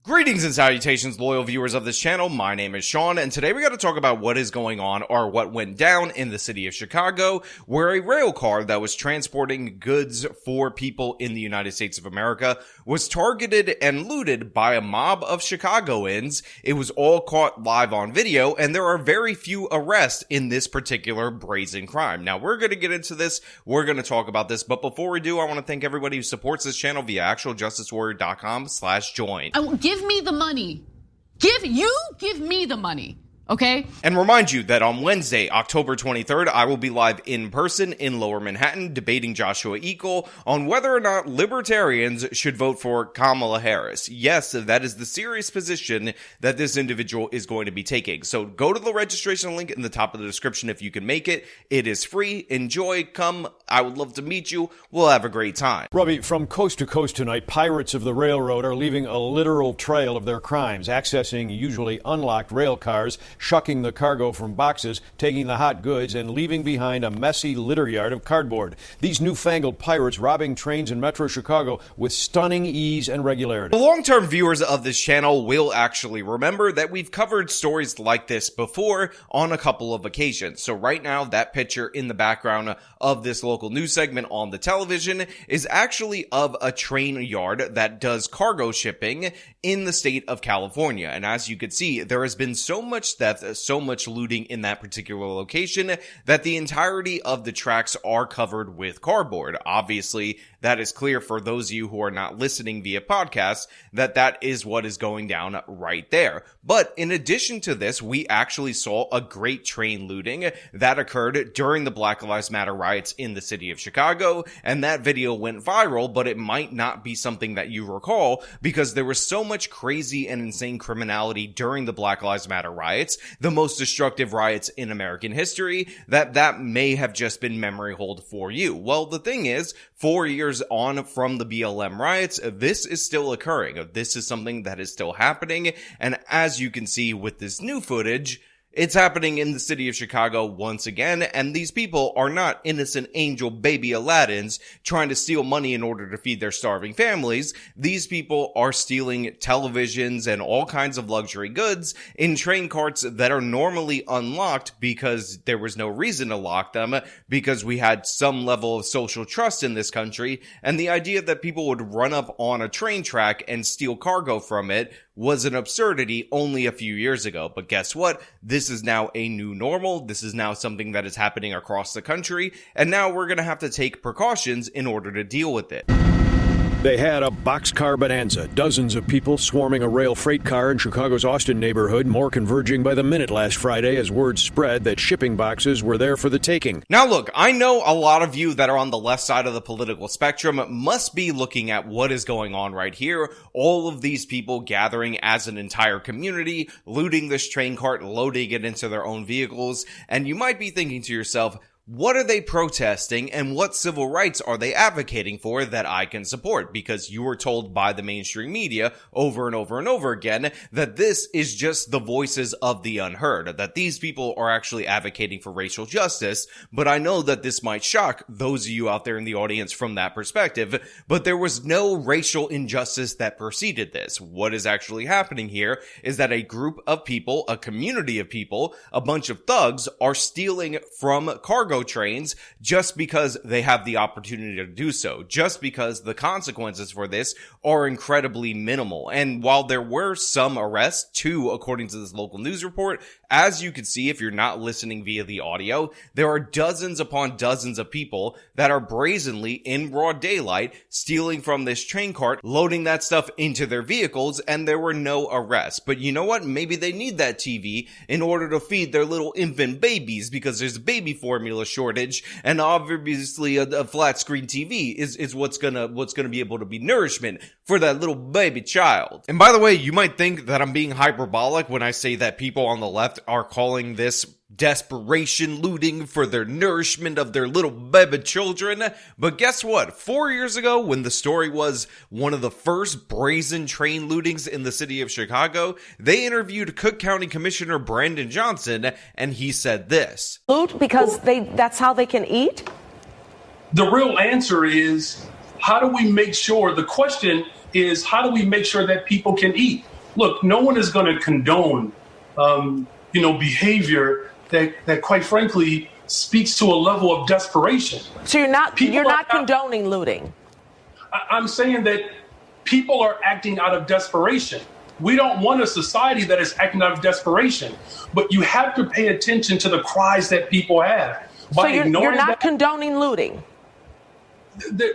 Greetings and salutations, loyal viewers of this channel. My name is Sean, and today we got to talk about what is going on, or what went down in the city of Chicago, where a rail car that was transporting goods for people in the United States of America was targeted and looted by a mob of Chicagoans. It was all caught live on video, and there are very few arrests in this particular brazen crime. Now, we're going to get into this, we're going to talk about this, but before we do, I want to thank everybody who supports this channel via actualjusticewarrior.com/join. Give me the money. Give me the money. Okay? And remind you that on Wednesday, October 23rd, I will be live in person in Lower Manhattan debating Joshua Eagle on whether or not libertarians should vote for Kamala Harris. Yes, that is the serious position that this individual is going to be taking. So go to the registration link in the top of the description if you can make it. It is free. Enjoy. Come. I would love to meet you. We'll have a great time. Robbie, from coast to coast tonight, pirates of the railroad are leaving a literal trail of their crimes, accessing usually unlocked rail cars, shucking the cargo from boxes, taking the hot goods, and leaving behind a messy litter yard of cardboard. These newfangled pirates robbing trains in Metro Chicago with stunning ease and regularity. The long-term viewers of this channel will actually remember that we've covered stories like this before on a couple of occasions. So right now, that picture in the background of this local news segment on the television is actually of a train yard that does cargo shipping in the state of California. And as you can see, there has been so much theft, so much looting in that particular location that the entirety of the tracks are covered with cardboard. Obviously, that is clear for those of you who are not listening via podcast that that is what is going down right there. But in addition to this, we actually saw a great train looting that occurred during the Black Lives Matter riots in the city of Chicago, and that video went viral, but it might not be something that you recall because there was so much crazy and insane criminality during the Black Lives Matter riots, the most destructive riots in American history, that may have just been memory hold for you. Well, the thing is, 4 years on from the BLM riots, this is still occurring. This is something that is still happening, and as you can see with this new footage, it's happening in the city of Chicago once again, and these people are not innocent angel baby Aladdins trying to steal money in order to feed their starving families. These people are stealing televisions and all kinds of luxury goods in train carts that are normally unlocked because there was no reason to lock them, because we had some level of social trust in this country, and the idea that people would run up on a train track and steal cargo from it was an absurdity only a few years ago. But guess what? This is now a new normal. This is now something that is happening across the country, and now we're going to have to take precautions in order to deal with it. They had a boxcar bonanza. Dozens of people swarming a rail freight car in Chicago's Austin neighborhood, more converging by the minute last Friday as word spread that shipping boxes were there for the taking. Now look, I know a lot of you that are on the left side of the political spectrum must be looking at what is going on right here. All of these people gathering as an entire community, looting this train cart, loading it into their own vehicles, and you might be thinking to yourself, what are they protesting and what civil rights are they advocating for that I can support? Because you were told by the mainstream media over and over and over again that this is just the voices of the unheard, that these people are actually advocating for racial justice. But I know that this might shock those of you out there in the audience from that perspective, but there was no racial injustice that preceded this. What is actually happening here is that a group of people, a community of people, a bunch of thugs are stealing from cargo trains just because they have the opportunity to do so, just because the consequences for this are incredibly minimal. And while there were some arrests, 2 according to this local news report, as you can see if you're not listening via the audio, there are dozens upon dozens of people that are brazenly in broad daylight stealing from this train cart, loading that stuff into their vehicles, and there were no arrests. But you know what? Maybe they need that TV in order to feed their little infant babies because there's baby formula shortage, and obviously a flat screen TV is what's gonna be able to be nourishment for that little baby child. And by the way, you might think that I'm being hyperbolic when I say that people on the left are calling this desperation looting for their nourishment of their little baby children. But guess what? 4 years ago, when the story was one of the first brazen train lootings in the city of Chicago, they interviewed Cook County Commissioner Brandon Johnson, and he said this. Loot because that's how they can eat? The real answer is, how do we make sure, the question is, how do we make sure that people can eat? look, no one is going to condone, behavior that quite frankly speaks to a level of desperation. So you're not condoning looting. I'm saying that people are acting out of desperation. We don't want a society that is acting out of desperation, but you have to pay attention to the cries that people have. So you're not condoning looting.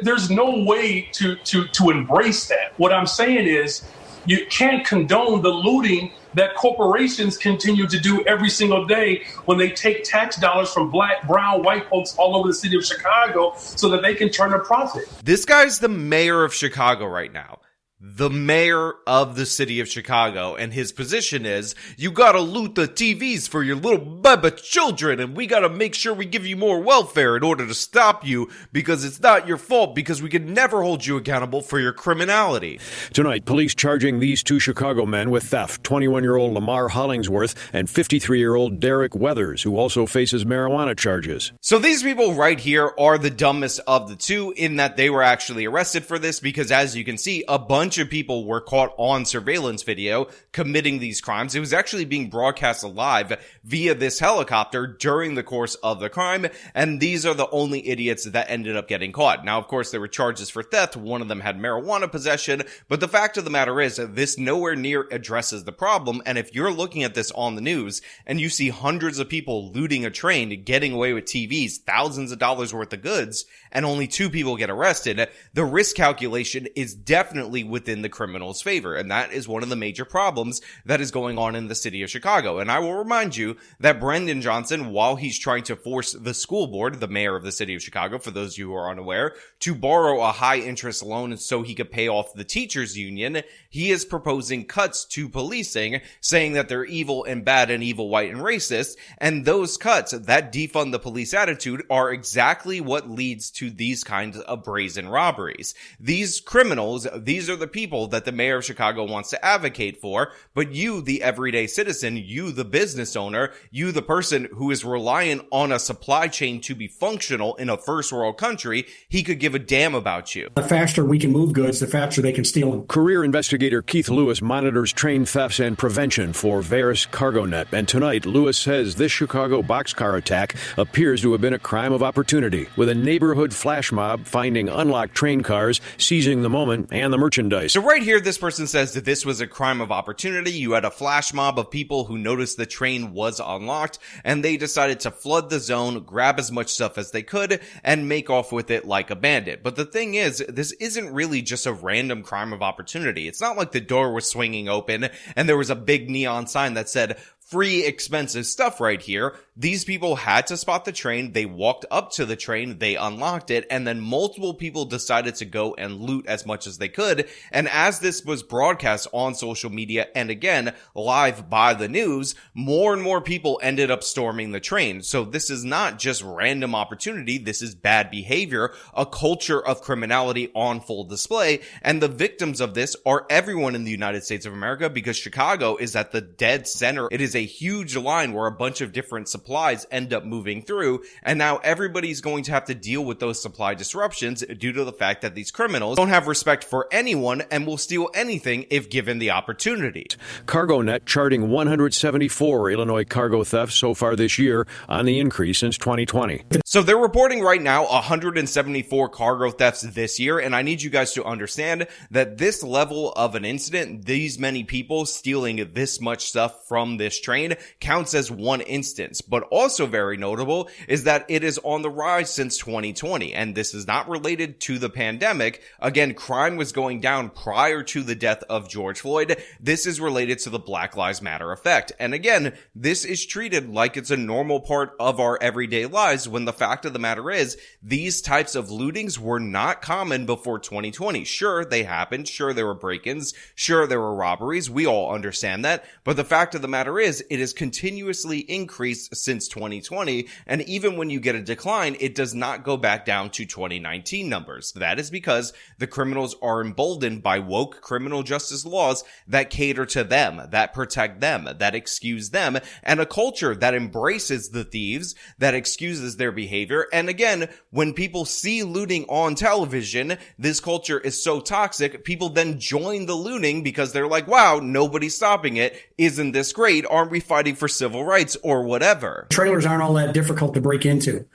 There's no way to embrace that. What I'm saying is you can't condone the looting that corporations continue to do every single day when they take tax dollars from black, brown, white folks all over the city of Chicago so that they can turn a profit. This guy's the mayor of Chicago right now. The mayor of the city of Chicago, and his position is, you gotta loot the TVs for your little baby children, and we gotta make sure we give you more welfare in order to stop you, because it's not your fault, because we can never hold you accountable for your criminality. Tonight, police charging these two Chicago men with theft, 21-year-old Lamar Hollingsworth and 53-year-old Derek Weathers, who also faces marijuana charges. So these people right here are the dumbest of the two, in that they were actually arrested for this, because as you can see, a bunch of people were caught on surveillance video committing these crimes. It was actually being broadcast live via this helicopter during the course of the crime, and these are the only idiots that ended up getting caught. Now, of course, there were charges for theft. One of them had marijuana possession, but the fact of the matter is this nowhere near addresses the problem. And if you're looking at this on the news and you see hundreds of people looting a train, getting away with TVs, thousands of dollars worth of goods, and only 2 people get arrested, the risk calculation is definitely within the criminal's favor. And that is one of the major problems that is going on in the city of Chicago. And I will remind you that Brendan Johnson, while he's trying to force the school board, the mayor of the city of Chicago, for those of you who are unaware, to borrow a high interest loan so he could pay off the teachers union, he is proposing cuts to policing, saying that they're evil and bad and evil, white and racist. And those cuts that defund the police attitude are exactly what leads to these kinds of brazen robberies. These criminals, these are the people that the mayor of Chicago wants to advocate for, but you, the everyday citizen, you, the business owner, you, the person who is reliant on a supply chain to be functional in a first world country, he could give a damn about you. The faster we can move goods, the faster they can steal them. Career investigator Keith Lewis monitors train thefts and prevention for Veris CargoNet. And tonight, Lewis says this Chicago boxcar attack appears to have been a crime of opportunity, with a neighborhood flash mob finding unlocked train cars, seizing the moment and the merchandise. So right here, this person says that this was a crime of opportunity. You had a flash mob of people who noticed the train was unlocked, and they decided to flood the zone, grab as much stuff as they could, and make off with it like a bandit. But the thing is, this isn't really just a random crime of opportunity. It's not like the door was swinging open and there was a big neon sign that said, free expensive stuff right here. These people had to spot the train. They walked up to the train, they unlocked it, and then multiple people decided to go and loot as much as they could. And as this was broadcast on social media and again live by the news, more and more people ended up storming the train. So this is not just random opportunity. This is bad behavior, a culture of criminality on full display. And the victims of this are everyone in the United States of America, because Chicago is at the dead center. It is a huge line where a bunch of different supplies end up moving through, and now everybody's going to have to deal with those supply disruptions due to the fact that these criminals don't have respect for anyone and will steal anything if given the opportunity. CargoNet charting 174 Illinois cargo thefts so far this year, on the increase since 2020. So they're reporting right now 174 cargo thefts this year, and I need you guys to understand that this level of an incident, these many people stealing this much stuff from this train, counts as one instance. But also very notable is that it is on the rise since 2020, and this is not related to the pandemic. Again, crime was going down prior to the death of George Floyd. This is related to the Black Lives Matter effect. And again, this is treated like it's a normal part of our everyday lives, when the fact of the matter is these types of lootings were not common before 2020. Sure, they happened. Sure, there were break-ins. Sure, there were robberies. We all understand that. But the fact of the matter is it has continuously increased since 2020. And even when you get a decline, it does not go back down to 2019 numbers. That is because the criminals are emboldened by woke criminal justice laws that cater to them, that protect them, that excuse them, and a culture that embraces the thieves, that excuses their behavior behavior. And again, when people see looting on television, this culture is so toxic, people then join the looting because they're like, wow, nobody's stopping it. Isn't this great? Aren't we fighting for civil rights or whatever? Trailers aren't all that difficult to break into.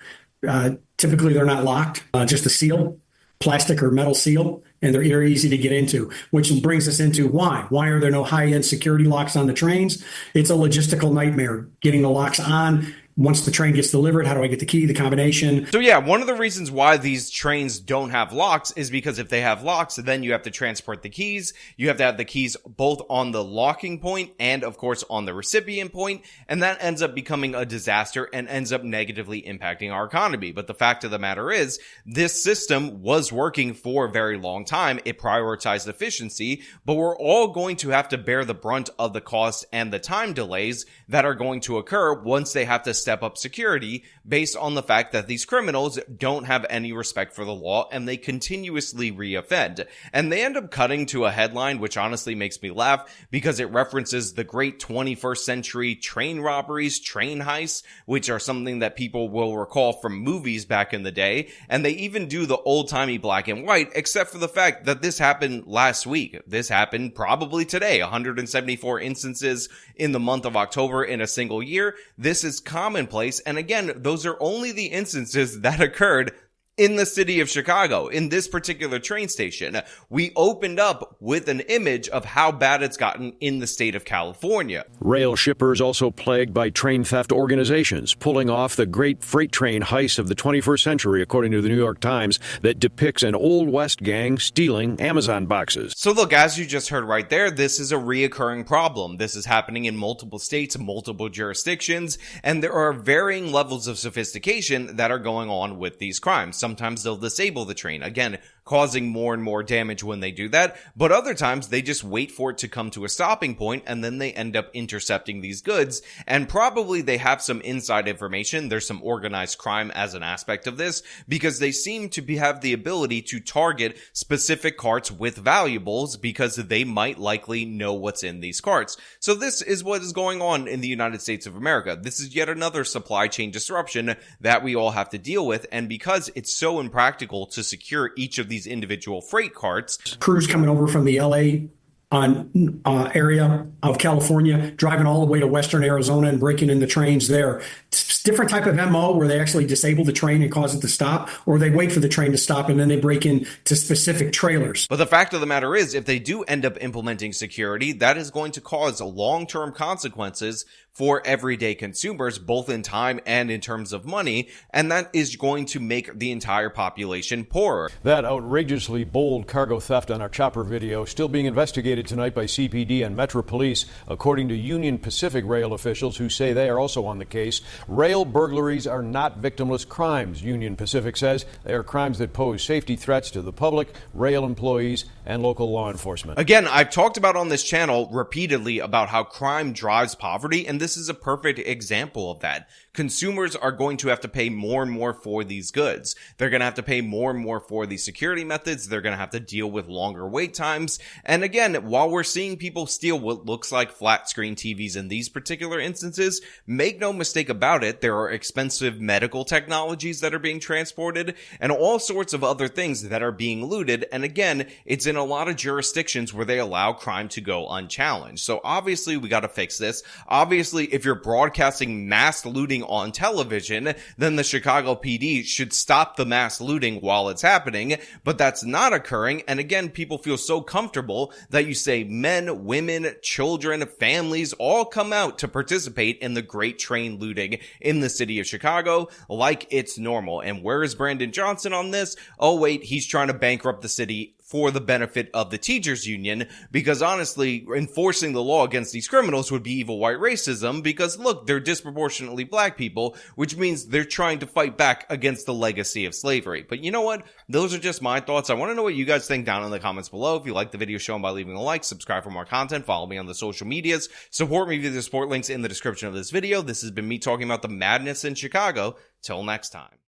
Typically, they're not locked, just a seal, plastic or metal seal, and they're very easy to get into, which brings us into why. Why are there no high-end security locks on the trains? It's a logistical nightmare getting the locks on. Once the train gets delivered, how do I get the key, the combination? So yeah, one of the reasons why these trains don't have locks is because if they have locks, then you have to transport the keys. You have to have the keys both on the locking point and, of course, on the recipient point. And that ends up becoming a disaster and ends up negatively impacting our economy. But the fact of the matter is, this system was working for a very long time. It prioritized efficiency, but we're all going to have to bear the brunt of the costs and the time delays that are going to occur once they have to step up security based on the fact that these criminals don't have any respect for the law and they continuously reoffend. And they end up cutting to a headline which honestly makes me laugh because it references the great 21st century train robberies, train heists, which are something that people will recall from movies back in the day. And they even do the old-timey black and white, except for the fact that this happened last week. This happened probably today. 174 instances in the month of October in a single year. This is commonplace. And again, those are only the instances that occurred in the city of Chicago, in this particular train station. We opened up with an image of how bad it's gotten in the state of California. Rail shippers also plagued by train theft organizations, pulling off the great freight train heist of the 21st century, according to the New York Times, that depicts an Old West gang stealing Amazon boxes. So look, as you just heard right there, this is a reoccurring problem. This is happening in multiple states, multiple jurisdictions, and there are varying levels of sophistication that are going on with these crimes. Sometimes they'll disable the train, again, causing more and more damage when they do that. But other times they just wait for it to come to a stopping point and then they end up intercepting these goods. And probably they have some inside information. There's some organized crime as an aspect of this because they seem to have the ability to target specific carts with valuables because they might likely know what's in these carts. So this is what is going on in the United States of America. This is yet another supply chain disruption that we all have to deal with. And because it's so impractical to secure each of these individual freight carts. Crews coming over from the LA area of California, driving all the way to Western Arizona and breaking in the trains there. It's different type of MO where they actually disable the train and cause it to stop, or they wait for the train to stop and then they break into specific trailers. But the fact of the matter is, if they do end up implementing security, that is going to cause long-term consequences for everyday consumers, both in time and in terms of money, and that is going to make the entire population poorer. That outrageously bold cargo theft on our chopper video still being investigated tonight by CPD and Metro Police, according to Union Pacific rail officials who say they are also on the case. Rail burglaries are not victimless crimes, Union Pacific says. They are crimes that pose safety threats to the public, rail employees, and local law enforcement. Again, I've talked about on this channel repeatedly about how crime drives poverty, and this is a perfect example of that. Consumers are going to have to pay more and more for these goods. They're going to have to pay more and more for these security methods. They're going to have to deal with longer wait times. And again, while we're seeing people steal what looks like flat screen TVs in these particular instances, make no mistake about it, there are expensive medical technologies that are being transported and all sorts of other things that are being looted. And again, it's in a lot of jurisdictions where they allow crime to go unchallenged. So obviously we got to fix this. Obviously, if you're broadcasting mass looting on television, then the Chicago PD should stop the mass looting while it's happening, but that's not occurring. And again, people feel so comfortable that you say men, women, children, families all come out to participate in the great train looting in the city of Chicago like it's normal. And where is Brandon Johnson on this? Oh wait, he's trying to bankrupt the city for the benefit of the teachers union, because honestly, enforcing the law against these criminals would be evil white racism, because look, they're disproportionately black people, which means they're trying to fight back against the legacy of slavery. But you know what? Those are just my thoughts. I want to know what you guys think down in the comments below. If you like the video, show them by leaving a like, subscribe for more content, follow me on the social medias, support me via the support links in the description of this video. This has been me talking about the madness in Chicago. Till next time.